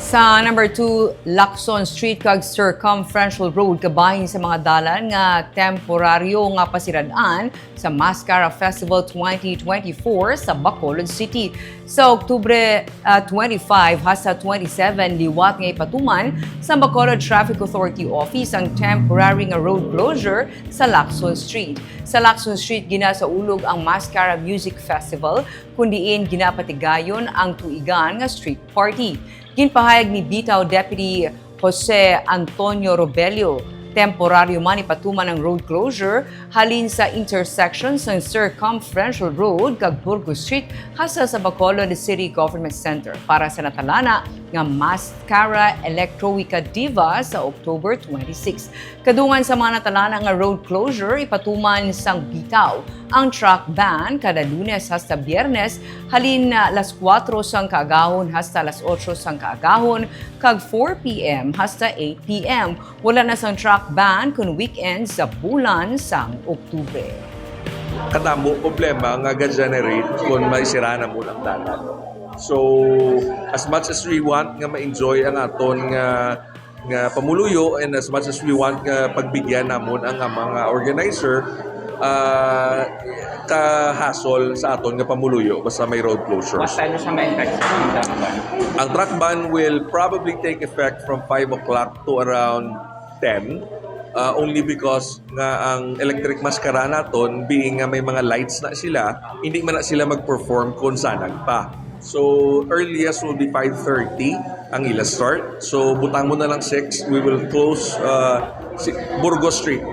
Sa number 2, Lacson Street kag Circumferential Road kabahin sa mga dalan nga temporaryo nga pasiradaan sa MassKara Festival 2024 sa Bacolod City. Sa Oktubre 25 hasta 27, liwat nga ipatuman sa Bacolod Traffic Authority Office ang temporary nga road closure sa Lacson Street. Sa Lacson Street ginasaulog ang MassKara Music Festival kundiin ginapatigayon ang tuigan nga street party. Ginpahayag ni Bitaw Deputy Jose Antonio Robelio, temporaryo man ipatuman ang road closure halin sa intersection sa Circumferential Road kag Burgos Street hasta sa Bacolod City Government Center para sa natalana nga MassKara Electroica Diva sa October 26. Kadungan sa mga natalana nga road closure, ipatuman sang Bitaw ang truck ban kada Lunes hasta Biyernes halin na las 4 sang kaagahon hasta las 8 sang kaagahon kag 4 p.m. hasta 8 p.m. Wala na sang truck ban kun weekend sa bulan sang Oktubre. Kadamo problema nga ga-generate kung may sira na mo ng dalan. So, as much as we want nga ma-enjoy ang aton nga pamuluyo and as much as we want nga pagbigyan namon ang mga organizer, ka-hassle sa aton nga pamuluyo basta may road closures. What time siya ma-effect sa truck ban? Ang truck ban will probably take effect from 5 o'clock to around 10. Only because nga ang electric MassKara naton, being nga may mga lights na sila, hindi man na sila mag-perform kung sanag pa. So, earliest will be 5:30 ang ila start. So, butang mo na lang 6, we will close Burgos Street